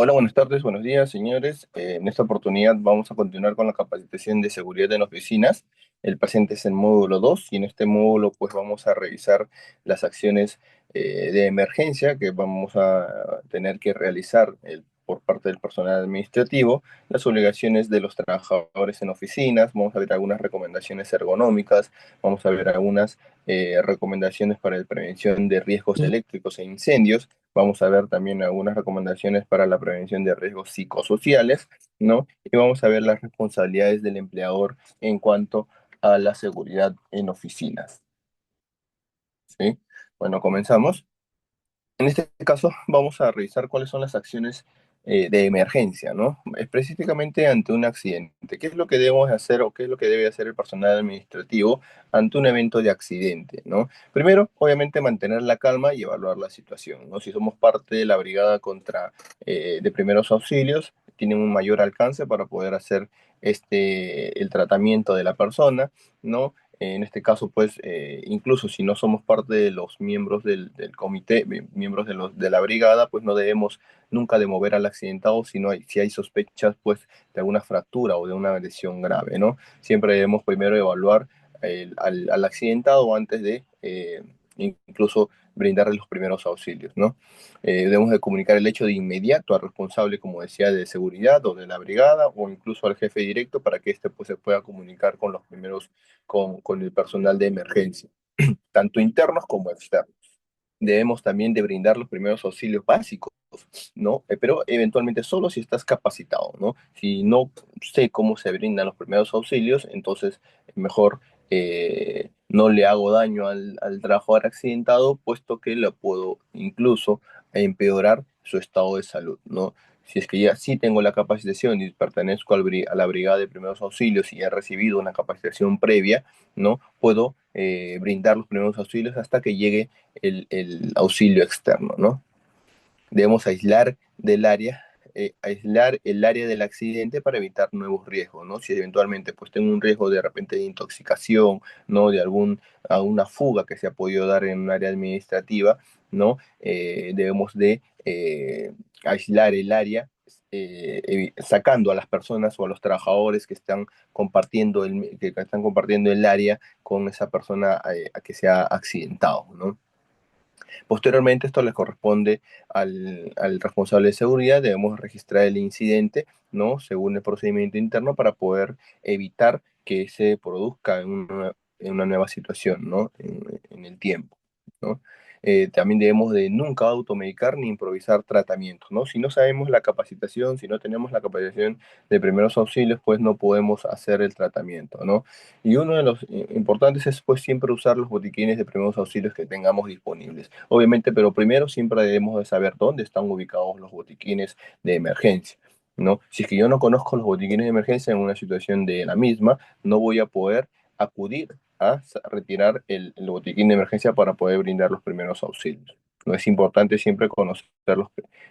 Hola, buenas tardes, buenos días, señores. En esta oportunidad vamos a continuar con la capacitación de seguridad en oficinas. El paciente es el módulo 2 y en este módulo pues vamos a revisar las acciones de emergencia que vamos a tener que realizar por parte del personal administrativo, las obligaciones de los trabajadores en oficinas, vamos a ver algunas recomendaciones ergonómicas, vamos a ver algunas recomendaciones para la prevención de riesgos eléctricos e incendios. Vamos a ver también algunas recomendaciones para la prevención de riesgos psicosociales, ¿no? Y vamos a ver las responsabilidades del empleador en cuanto a la seguridad en oficinas, ¿sí? Bueno, comenzamos. En este caso, vamos a revisar cuáles son las acciones de emergencia, ¿no? Específicamente ante un accidente. ¿Qué es lo que debemos hacer o qué es lo que debe hacer el personal administrativo ante un evento de accidente, ¿no? Primero, obviamente, mantener la calma y evaluar la situación, ¿no? Si somos parte de la brigada de primeros auxilios, tienen un mayor alcance para poder hacer el tratamiento de la persona, ¿no? En este caso, pues, incluso si no somos parte de los miembros del comité, miembros de la brigada, pues no debemos nunca de mover al accidentado si hay sospechas, pues, de alguna fractura o de una lesión grave, ¿no? Siempre debemos primero evaluar al accidentado antes de incluso brindarle los primeros auxilios, ¿no? Debemos de comunicar el hecho de inmediato al responsable, como decía, de seguridad o de la brigada o incluso al jefe directo para que éste pues, se pueda comunicar con los primeros con el personal de emergencia, tanto internos como externos. Debemos también de brindar los primeros auxilios básicos, ¿no? Pero eventualmente solo si estás capacitado, ¿no? Si no sé cómo se brindan los primeros auxilios, entonces mejor no le hago daño al trabajador accidentado, puesto que le puedo incluso empeorar su estado de salud, ¿no? Si es que ya sí tengo la capacitación y pertenezco a la brigada de primeros auxilios y he recibido una capacitación previa, ¿no? Puedo brindar los primeros auxilios hasta que llegue el auxilio externo, ¿no? Debemos aislar el área del accidente para evitar nuevos riesgos, ¿no? Si eventualmente pues tengo un riesgo de repente de intoxicación, ¿no? De alguna fuga que se ha podido dar en un área administrativa, ¿no? Debemos de aislar el área sacando a las personas o a los trabajadores que están compartiendo el área con esa persona a que se ha accidentado, ¿no? Posteriormente, esto le corresponde al responsable de seguridad. Debemos registrar el incidente, ¿no? Según el procedimiento interno para poder evitar que se produzca en una nueva situación, ¿no? En el tiempo, ¿no? También debemos de nunca automedicar ni improvisar tratamientos, ¿no? Si no sabemos la capacitación, si no tenemos la capacitación de primeros auxilios, pues no podemos hacer el tratamiento, ¿no? Y uno de los importantes es pues siempre usar los botiquines de primeros auxilios que tengamos disponibles. Obviamente, pero primero siempre debemos de saber dónde están ubicados los botiquines de emergencia, ¿no? Si es que yo no conozco los botiquines de emergencia en una situación de la misma, no voy a poder acudir a retirar el botiquín de emergencia para poder brindar los primeros auxilios. No es importante siempre conocer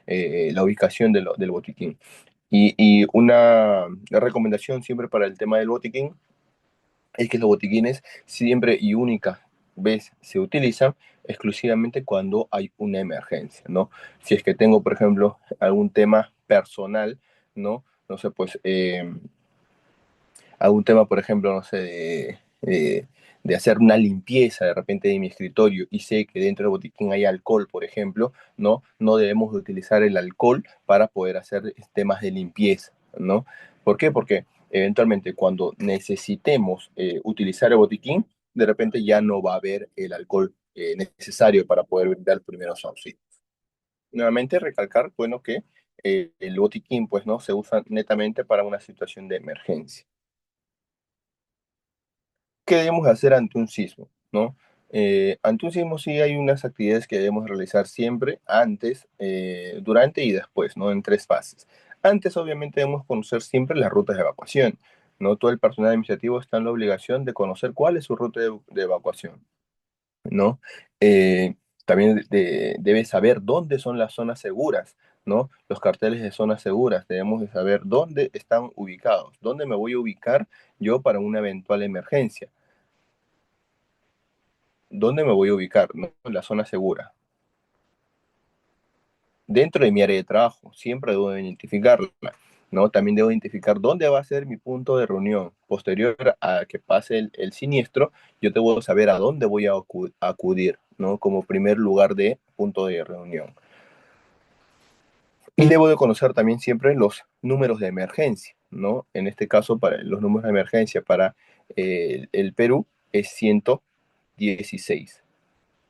la ubicación del botiquín. Y una recomendación siempre para el tema del botiquín es que los botiquines siempre y única vez se utilizan exclusivamente cuando hay una emergencia, ¿no? Si es que tengo, por ejemplo, algún tema personal, ¿no? No sé, pues, algún tema, por ejemplo, no sé, de hacer una limpieza de repente de mi escritorio y sé que dentro del botiquín hay alcohol, por ejemplo, ¿no? No debemos de utilizar el alcohol para poder hacer temas de limpieza, ¿no? ¿Por qué? Porque eventualmente cuando necesitemos utilizar el botiquín, de repente ya no va a haber el alcohol necesario para poder brindar primeros auxilios. Nuevamente recalcar, bueno, que el botiquín, pues, ¿no? Se usa netamente para una situación de emergencia. ¿Qué debemos hacer ante un sismo? ¿No? Ante un sismo sí hay unas actividades que debemos realizar siempre, antes, durante y después, ¿no? En tres fases. Antes, obviamente, debemos conocer siempre las rutas de evacuación, ¿no? Todo el personal administrativo está en la obligación de conocer cuál es su ruta de evacuación, ¿no? Eh, También debe saber dónde son las zonas seguras, ¿no? Los carteles de zonas seguras, debemos de saber dónde están ubicados, dónde me voy a ubicar yo para una eventual emergencia. ¿Dónde me voy a ubicar? ¿No? En la zona segura. dentro de mi área de trabajo. Siempre debo identificarla, ¿no? También debo identificar dónde va a ser mi punto de reunión. Posterior a que pase el siniestro, yo debo saber a dónde voy a acudir, ¿no? Como primer lugar de punto de reunión. Y debo de conocer también siempre los números de emergencia, ¿no? En este caso, para los números de emergencia para el Perú es 116,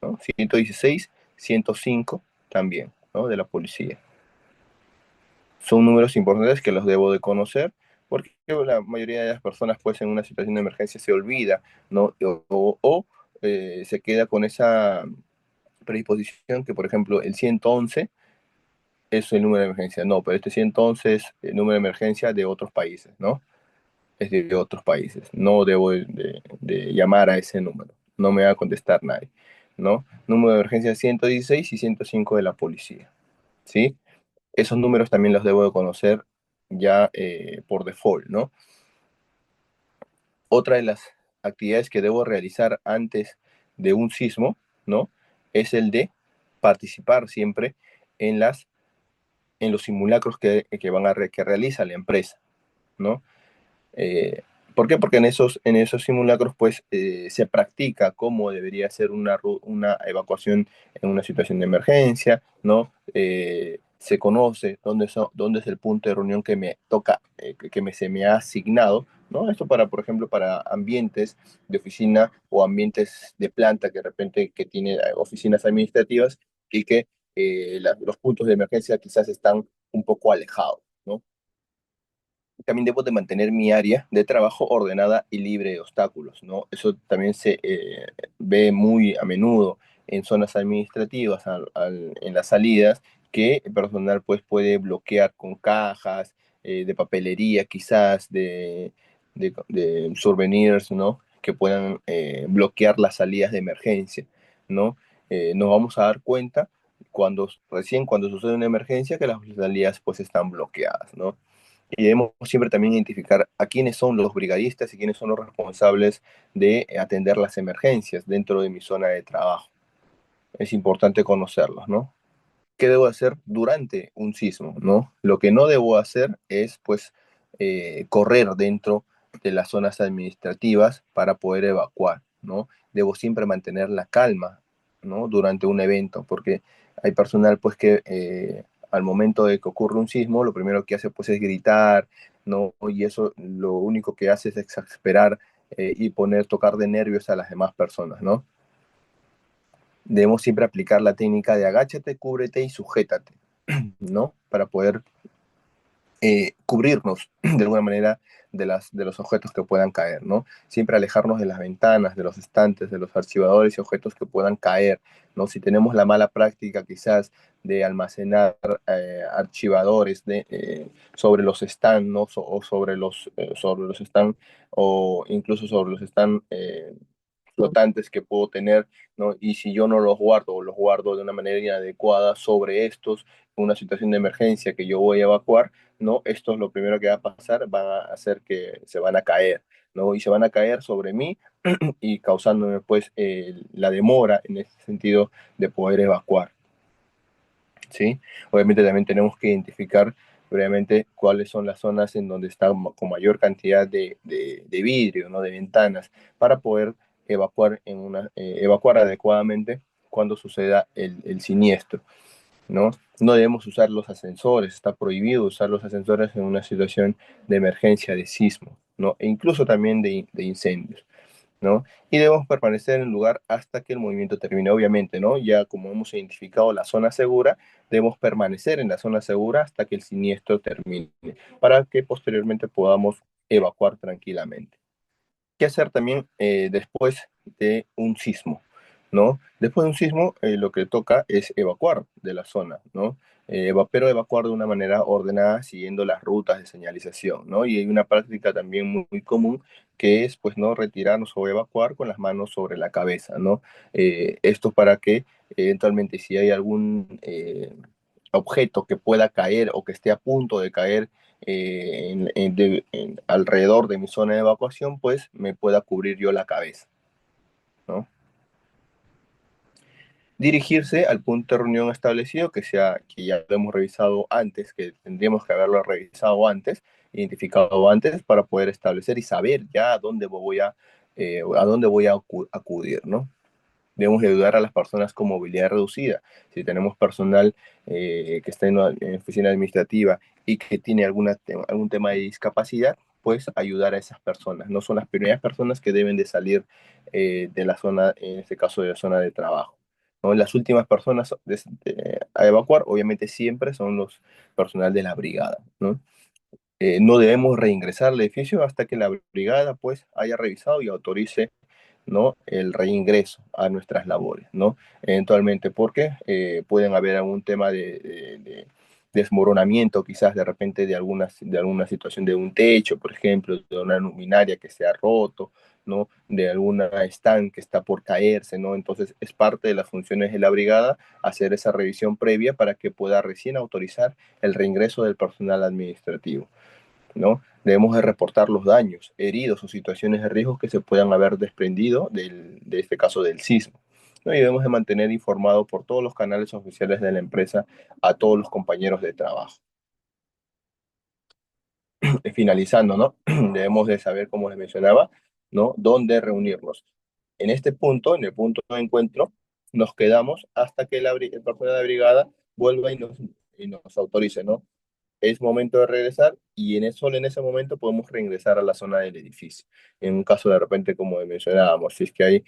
¿no? 116, 105 también, ¿no? De la policía. Son números importantes que los debo de conocer porque la mayoría de las personas pues en una situación de emergencia se olvida, ¿no? O se queda con esa predisposición que, por ejemplo, el 111 es el número de emergencia. No, pero este 111 es el número de emergencia de otros países, ¿no? Es de otros países. No debo de llamar a ese número. No me va a contestar nadie, ¿no? Número de emergencia 116 y 105 de la policía, ¿sí? Esos números también los debo de conocer ya por default, ¿no? Otra de las actividades que debo realizar antes de un sismo, ¿no? Es el de participar siempre en en los simulacros que realiza la empresa, ¿no? Eh, ¿Por qué? Porque en esos simulacros pues se practica cómo debería ser una evacuación en una situación de emergencia, ¿no? Se conoce dónde es el punto de reunión que me toca, se me ha asignado, ¿no? Esto para, por ejemplo, para ambientes de oficina o ambientes de planta que de repente que tiene oficinas administrativas y que los puntos de emergencia quizás están un poco alejados, ¿no? También debo de mantener mi área de trabajo ordenada y libre de obstáculos, ¿no? Eso también se ve muy a menudo en zonas administrativas, en las salidas, que el personal pues puede bloquear con cajas de papelería, quizás de souvenirs, ¿no? Que puedan bloquear las salidas de emergencia, ¿no? Nos vamos a dar cuenta cuando sucede una emergencia que las salidas pues están bloqueadas, ¿no? Y debemos siempre también identificar a quiénes son los brigadistas y quiénes son los responsables de atender las emergencias dentro de mi zona de trabajo. Es importante conocerlos, ¿no? ¿Qué debo hacer durante un sismo, ¿no? Lo que no debo hacer es, pues, correr dentro de las zonas administrativas para poder evacuar, ¿no? Debo siempre mantener la calma, ¿no? Durante un evento, porque hay personal, pues, que al momento de que ocurre un sismo, lo primero que hace, pues, es gritar, ¿no? Y eso lo único que hace es exasperar y tocar de nervios a las demás personas, ¿no? Debemos siempre aplicar la técnica de agáchate, cúbrete y sujétate, ¿no? Para poder cubrirnos de alguna manera de los objetos que puedan caer, ¿no? Siempre alejarnos de las ventanas, de los estantes, de los archivadores y objetos que puedan caer, ¿no? Si tenemos la mala práctica quizás de almacenar archivadores sobre los stands, ¿no? O sobre los stands, o incluso sobre los stands flotantes que puedo tener, ¿no? Y si yo no los guardo o los guardo de una manera inadecuada sobre estos, en una situación de emergencia que yo voy a evacuar, ¿no? Esto es lo primero que va a pasar, van a hacer que se van a caer, ¿no? Y se van a caer sobre mí y causándome pues la demora en ese sentido de poder evacuar, ¿sí? Obviamente también tenemos que identificar previamente cuáles son las zonas en donde está con mayor cantidad de vidrio, ¿no? De ventanas, para poder evacuar adecuadamente cuando suceda el siniestro, ¿no? No debemos usar los ascensores, está prohibido usar los ascensores en una situación de emergencia de sismo, ¿no? E incluso también de incendios, ¿no? Y debemos permanecer en el lugar hasta que el movimiento termine, obviamente, ¿no? Ya como hemos identificado la zona segura, debemos permanecer en la zona segura hasta que el siniestro termine, para que posteriormente podamos evacuar tranquilamente. ¿Qué hacer también después de un sismo? ¿No? Después de un sismo, lo que toca es evacuar de la zona, ¿no? Pero evacuar de una manera ordenada siguiendo las rutas de señalización, ¿no? Y hay una práctica también muy común que es, pues, no retirarnos o evacuar con las manos sobre la cabeza, ¿no? Esto para que eventualmente si hay algún objeto que pueda caer o que esté a punto de caer alrededor de mi zona de evacuación, pues me pueda cubrir yo la cabeza, ¿no? dirigirse al punto de reunión establecido, que ya lo hemos revisado antes, que tendríamos que haberlo revisado antes, identificado antes, para poder establecer y saber ya a dónde voy a acudir, ¿no? Debemos de ayudar a las personas con movilidad reducida. Si tenemos personal que está en oficina administrativa y que tiene algún tema de discapacidad, pues ayudar a esas personas. No son las primeras personas que deben de salir de la zona, en este caso de la zona de trabajo. ¿No? Las últimas personas a evacuar, obviamente siempre son los personal de la brigada, ¿no? No debemos reingresar al edificio hasta que la brigada pues haya revisado y autorice, ¿no? El reingreso a nuestras labores, ¿no? Eventualmente, porque pueden haber algún tema de desmoronamiento, quizás de repente de alguna situación de un techo, por ejemplo, de una luminaria que se ha roto, ¿no? De alguna stand que está por caerse, ¿no? Entonces es parte de las funciones de la brigada hacer esa revisión previa para que pueda recién autorizar el reingreso del personal administrativo, ¿no? Debemos de reportar los daños, heridos o situaciones de riesgo que se puedan haber desprendido de este caso del sismo, ¿no? Y debemos de mantener informado por todos los canales oficiales de la empresa a todos los compañeros de trabajo. Finalizando, ¿no? Debemos de saber, como les mencionaba, ¿no? Dónde reunirnos. En este punto, en el punto de encuentro, nos quedamos hasta que el personal de la brigada vuelva y nos autorice, ¿no? Es momento de regresar y solo en ese momento podemos reingresar a la zona del edificio. En un caso de repente, como mencionábamos, si es que hay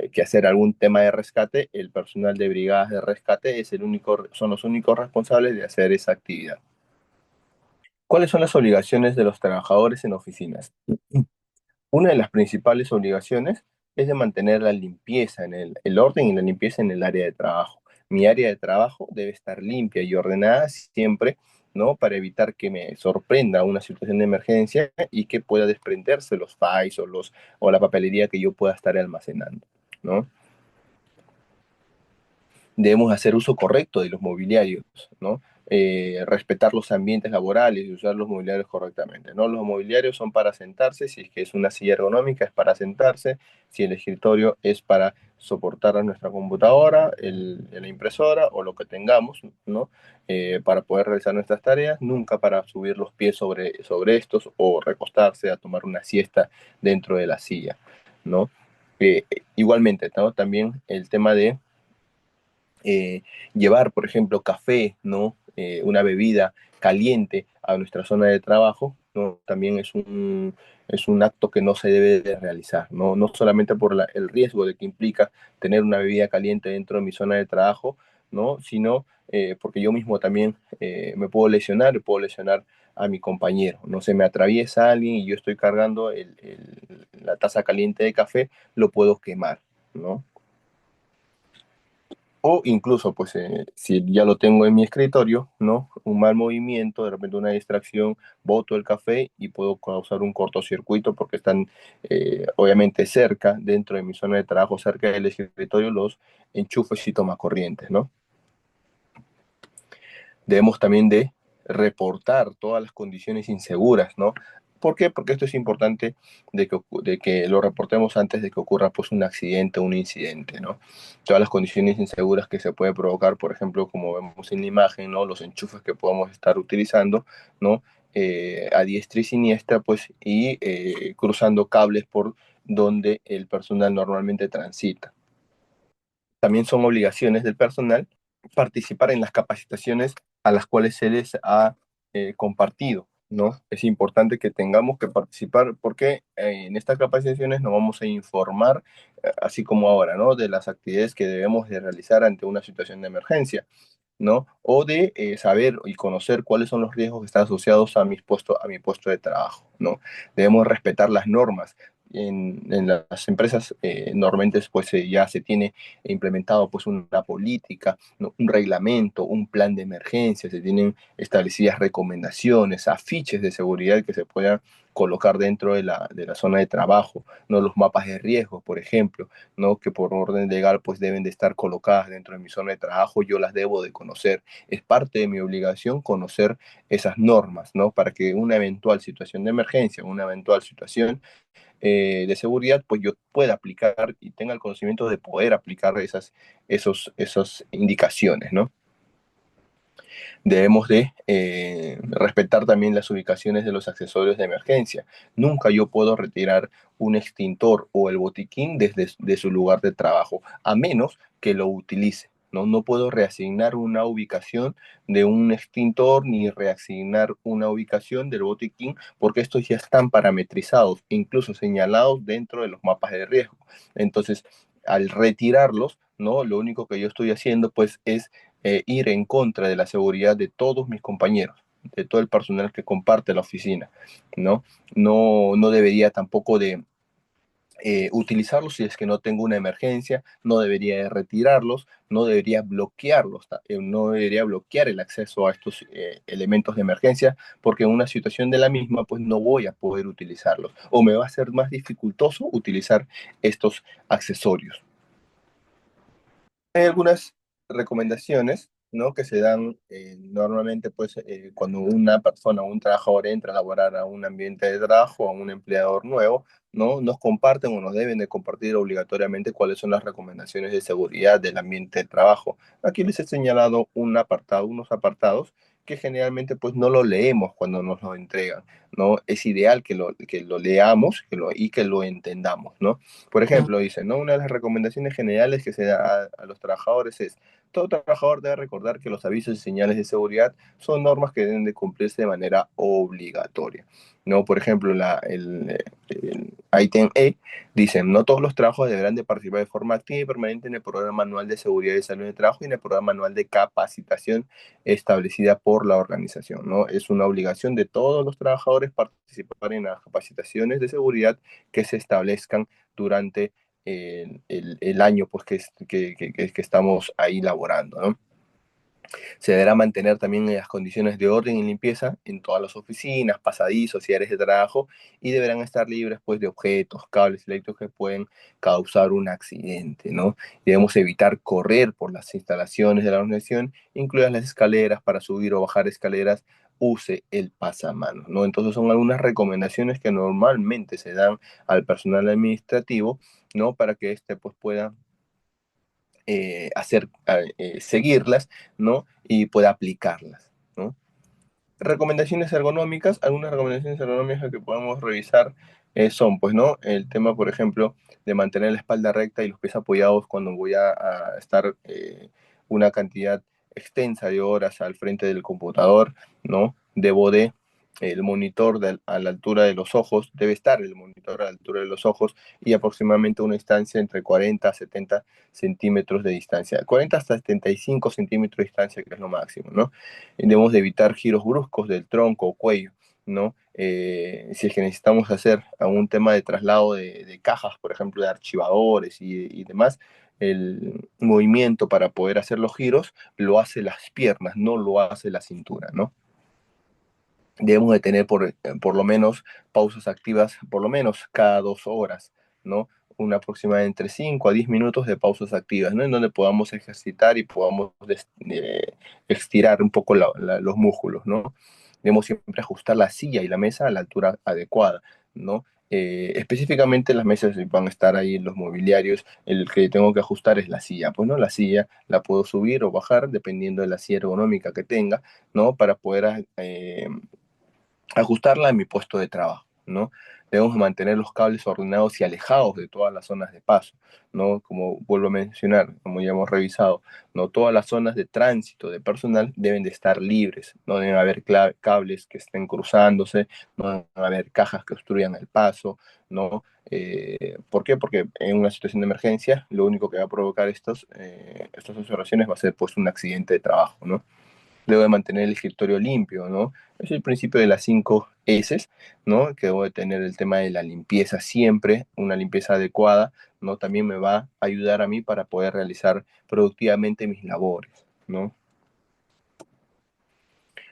que hacer algún tema de rescate, el personal de brigadas de rescate son los únicos responsables de hacer esa actividad. ¿Cuáles son las obligaciones de los trabajadores en oficinas? Una de las principales obligaciones es de mantener la limpieza el orden y la limpieza en el área de trabajo. Mi área de trabajo debe estar limpia y ordenada siempre, ¿no? Para evitar que me sorprenda una situación de emergencia y que pueda desprenderse los files o la papelería que yo pueda estar almacenando, ¿no? Debemos hacer uso correcto de los mobiliarios, ¿no? Respetar los ambientes laborales y usar los mobiliarios correctamente, ¿no? Los mobiliarios son para sentarse, si es que es una silla ergonómica es para sentarse, si el escritorio es para soportar a nuestra computadora, la impresora o lo que tengamos, ¿no? Para poder realizar nuestras tareas, nunca para subir los pies sobre estos o recostarse a tomar una siesta dentro de la silla, ¿no? Igualmente, ¿no? También el tema de eh, llevar, por ejemplo, café, ¿no? Una bebida caliente a nuestra zona de trabajo, ¿no? También es un acto que no se debe de realizar, ¿no? No solamente por el riesgo de que implica tener una bebida caliente dentro de mi zona de trabajo, ¿no? Sino porque yo mismo también me puedo lesionar y puedo lesionar a mi compañero. No se me atraviesa alguien y yo estoy cargando la taza caliente de café, lo puedo quemar, ¿no? O incluso, pues, si ya lo tengo en mi escritorio, ¿no? Un mal movimiento, de repente una distracción, boto el café y puedo causar un cortocircuito porque están, obviamente, cerca, dentro de mi zona de trabajo, cerca del escritorio, los enchufes y tomacorrientes, ¿no? Debemos también de reportar todas las condiciones inseguras, ¿no? ¿Por qué? Porque esto es importante de que lo reportemos antes de que ocurra pues, un accidente o un incidente, ¿no? Todas las condiciones inseguras que se puede provocar, por ejemplo, como vemos en la imagen, ¿no? Los enchufes que podemos estar utilizando, ¿no? A diestra y siniestra, pues, y cruzando cables por donde el personal normalmente transita. También son obligaciones del personal participar en las capacitaciones a las cuales se les ha compartido, ¿no? Es importante que tengamos que participar porque en estas capacitaciones nos vamos a informar, así como ahora, ¿no? De las actividades que debemos de realizar ante una situación de emergencia, ¿no? O de saber y conocer cuáles son los riesgos que están asociados a mi puesto de trabajo, ¿no? Debemos respetar las normas. En las empresas normalmente pues, ya se tiene implementado pues, una política, ¿no? Un reglamento, un plan de emergencia, se tienen establecidas recomendaciones, afiches de seguridad que se puedan colocar dentro de la zona de trabajo, ¿no? Los mapas de riesgo, por ejemplo, ¿no? Que por orden legal pues deben de estar colocadas dentro de mi zona de trabajo, yo las debo de conocer. Es parte de mi obligación conocer esas normas, ¿no? Para que una eventual situación de emergencia, una eventual situación de seguridad, pues yo pueda aplicar y tenga el conocimiento de poder aplicar esas indicaciones, ¿no? Debemos de respetar también las ubicaciones de los accesorios de emergencia. Nunca yo puedo retirar un extintor o el botiquín desde de su lugar de trabajo, a menos que lo utilice. No, no puedo reasignar una ubicación de un extintor ni reasignar una ubicación del botiquín porque estos ya están parametrizados, incluso señalados dentro de los mapas de riesgo. Entonces, al retirarlos, ¿no? Lo único que yo estoy haciendo pues es ir en contra de la seguridad de todos mis compañeros, de todo el personal que comparte la oficina, ¿no? No debería tampoco de utilizarlos si es que no tengo una emergencia, no debería de retirarlos, no debería bloquearlos, no debería bloquear el acceso a estos elementos de emergencia, porque en una situación de la misma, pues no voy a poder utilizarlos, o me va a ser más dificultoso utilizar estos accesorios. Hay algunas recomendaciones, ¿no? Que se dan normalmente, pues, cuando una persona, un trabajador entra a laborar a un ambiente de trabajo, a un empleador nuevo, ¿no? Nos comparten o nos deben de compartir obligatoriamente cuáles son las recomendaciones de seguridad del ambiente de trabajo. Aquí les he señalado un apartado, unos apartados que generalmente, pues, no lo leemos cuando nos lo entregan, ¿no? Es ideal que lo leamos y que lo entendamos, ¿no? Por ejemplo, dice, ¿no? Una de las recomendaciones generales que se da a los trabajadores es, todo trabajador debe recordar que los avisos y señales de seguridad son normas que deben de cumplirse de manera obligatoria, ¿no? Por ejemplo, el ítem E dice, no todos los trabajos deberán de participar de forma activa y permanente en el programa anual de seguridad y salud de trabajo y en el programa anual de capacitación establecida por la organización, ¿no? Es una obligación de todos los trabajadores participar en las capacitaciones de seguridad que se establezcan durante el año pues, que estamos ahí laborando, ¿no? Se deberá mantener también las condiciones de orden y limpieza en todas las oficinas, pasadizos y áreas de trabajo y deberán estar libres pues, de objetos, cables eléctricos que pueden causar un accidente, ¿no? Debemos evitar correr por las instalaciones de la organización, incluidas las escaleras para subir o bajar escaleras, use el pasamanos, ¿no? Entonces son algunas recomendaciones que normalmente se dan al personal administrativo, ¿no? Para que éste pues pueda seguirlas, ¿no? Y pueda aplicarlas, ¿no? Recomendaciones ergonómicas, algunas recomendaciones ergonómicas que podemos revisar son, pues, ¿no? El tema, por ejemplo, de mantener la espalda recta y los pies apoyados cuando voy a estar una cantidad extensa de horas al frente del computador, ¿no? Debo de el monitor a la altura de los ojos, debe estar el monitor a la altura de los ojos y aproximadamente una distancia entre 40 a 70 centímetros de distancia. 40 hasta 75 centímetros de distancia, que es lo máximo, ¿no? Debemos de evitar giros bruscos del tronco o cuello, ¿no? Si es que necesitamos hacer algún tema de traslado de cajas, por ejemplo, de archivadores y demás, el movimiento para poder hacer los giros lo hace las piernas, no lo hace la cintura, ¿no? Debemos de tener por lo menos pausas activas, por lo menos cada 2 horas, ¿no? Una aproximada de entre 5 a 10 minutos de pausas activas, ¿no? En donde podamos ejercitar y podamos estirar un poco los músculos, ¿no? Debemos siempre ajustar la silla y la mesa a la altura adecuada, ¿no? Específicamente las mesas van a estar ahí en los mobiliarios, el que tengo que ajustar es la silla, pues no, la silla la puedo subir o bajar dependiendo de la silla ergonómica que tenga, ¿no? Para poder ajustarla a mi puesto de trabajo, ¿no? Debemos mantener los cables ordenados y alejados de todas las zonas de paso, ¿no? Como vuelvo a mencionar, como ya hemos revisado, no todas las zonas de tránsito de personal deben de estar libres, no deben haber cables que estén cruzándose, no deben haber cajas que obstruyan el paso, ¿no? ¿Por qué? Porque en una situación de emergencia lo único que va a provocar estas observaciones va a ser pues un accidente de trabajo, ¿no? Debo de mantener el escritorio limpio, ¿no? Es el principio de las 5 S, ¿no? Que debo de tener el tema de la limpieza siempre, una limpieza adecuada, ¿no? También me va a ayudar a mí para poder realizar productivamente mis labores, ¿no?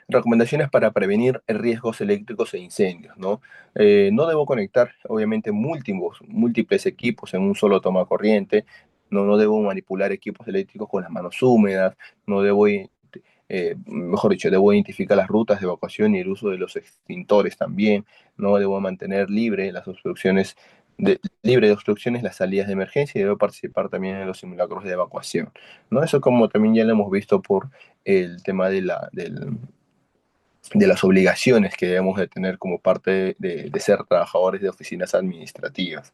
Recomendaciones para prevenir riesgos eléctricos e incendios, ¿no? No debo conectar, obviamente, múltiples equipos en un solo toma corriente, no debo manipular equipos eléctricos con las manos húmedas, no debo mejor dicho, debo identificar las rutas de evacuación y el uso de los extintores también, no debo mantener libre las obstrucciones libre de obstrucciones las salidas de emergencia y debe participar también en los simulacros de evacuación, ¿no? Eso como también ya lo hemos visto por el tema de las obligaciones que debemos de tener como parte de ser trabajadores de oficinas administrativas.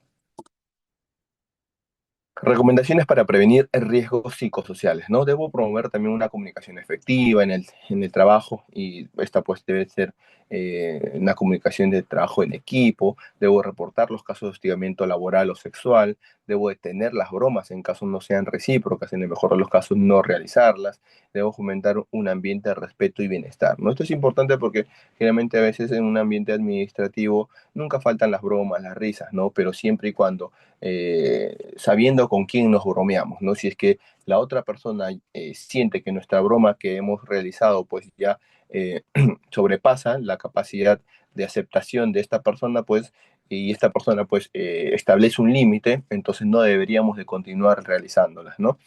Recomendaciones para prevenir riesgos psicosociales, ¿no? Debo promover también una comunicación efectiva en el trabajo y esta pues debe ser una comunicación de trabajo en equipo, debo reportar los casos de hostigamiento laboral o sexual, debo detener las bromas en caso no sean recíprocas, en el mejor de los casos no realizarlas, debo fomentar un ambiente de respeto y bienestar, ¿no? Esto es importante porque generalmente a veces en un ambiente administrativo nunca faltan las bromas, las risas, ¿no? Pero siempre y cuando sabiendo con quién nos bromeamos, ¿no? Si es que la otra persona siente que nuestra broma que hemos realizado pues ya sobrepasa la capacidad de aceptación de esta persona, pues, y esta persona pues establece un límite, entonces no deberíamos de continuar realizándolas, ¿no?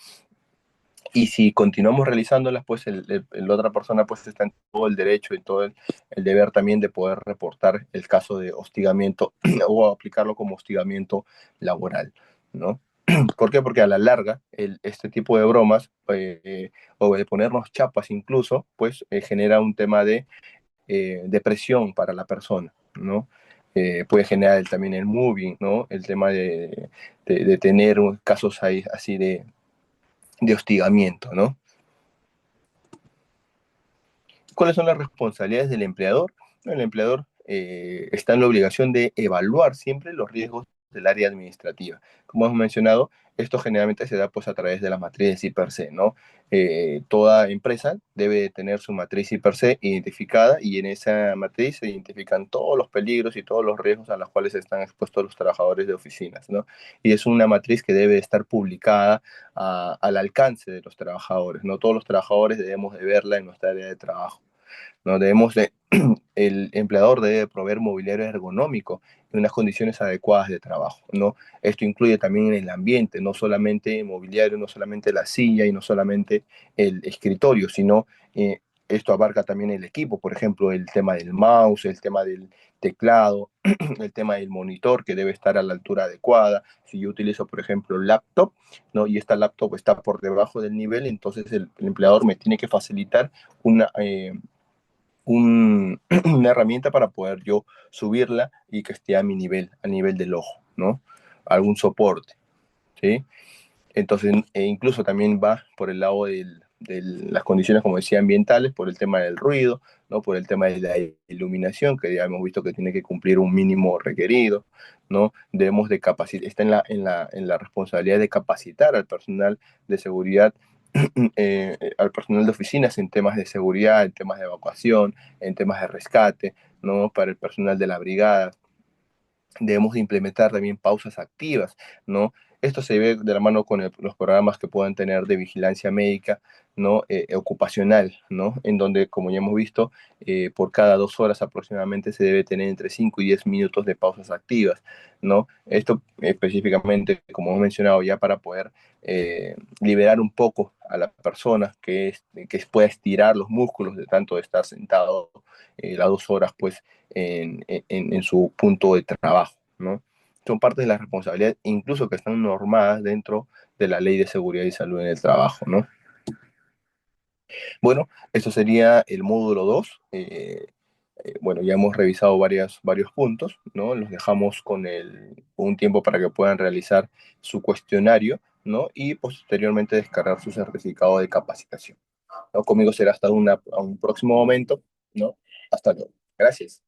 Y si continuamos realizándolas, pues la otra persona pues está en todo el derecho y todo el deber también de poder reportar el caso de hostigamiento o aplicarlo como hostigamiento laboral, ¿no? ¿Por qué? Porque a la larga este tipo de bromas o de ponernos chapas incluso, pues genera un tema de depresión para la persona, ¿no? Puede generar también el moving, ¿no? El tema de tener casos ahí, así de hostigamiento, ¿no? ¿Cuáles son las responsabilidades del empleador? El empleador está en la obligación de evaluar siempre los riesgos del área administrativa. Como hemos mencionado, esto generalmente se da pues a través de las matrices I+C, ¿no? Toda empresa debe tener su matriz I+C identificada y en esa matriz se identifican todos los peligros y todos los riesgos a los cuales están expuestos los trabajadores de oficinas, ¿no? Y es una matriz que debe estar publicada al alcance de los trabajadores, ¿no? Todos los trabajadores debemos de verla en nuestra área de trabajo. ¿No? El empleador debe proveer mobiliario ergonómico y unas condiciones adecuadas de trabajo, ¿no? Esto incluye también el ambiente, no solamente mobiliario, no solamente la silla y no solamente el escritorio, sino esto abarca también el equipo, por ejemplo, el tema del mouse, el tema del teclado, el tema del monitor que debe estar a la altura adecuada. Si yo utilizo, por ejemplo, laptop, ¿no? Y esta laptop está por debajo del nivel, entonces el empleador me tiene que facilitar una, una herramienta para poder yo subirla y que esté a nivel del ojo, ¿no? Algún soporte, ¿sí? Entonces, incluso también va por el lado de las condiciones, como decía, ambientales, por el tema del ruido, ¿no? Por el tema de la iluminación, que ya hemos visto que tiene que cumplir un mínimo requerido, ¿no? Debemos de capacitar, está en la responsabilidad de capacitar al personal de seguridad, al personal de oficinas en temas de seguridad, en temas de evacuación, en temas de rescate, ¿no? Para el personal de la brigada, debemos de implementar también pausas activas, ¿no? Esto se ve de la mano con los programas que puedan tener de vigilancia médica, ¿no? Ocupacional, ¿no? En donde, como ya hemos visto, por cada 2 horas aproximadamente se debe tener entre 5 y 10 minutos de pausas activas, ¿no? Esto específicamente, como hemos mencionado, ya para poder liberar un poco a la persona que pueda estirar los músculos de tanto de estar sentado las 2 horas, pues, en su punto de trabajo, ¿no? Son parte de las responsabilidades, incluso que están normadas dentro de la Ley de Seguridad y Salud en el Trabajo, ¿no? Bueno, esto sería el módulo 2. Bueno, ya hemos revisado varios puntos, ¿no? Los dejamos con un tiempo para que puedan realizar su cuestionario, ¿no? Y posteriormente descargar su certificado de capacitación, ¿no? Conmigo será hasta un próximo momento, ¿no? Hasta luego. Gracias.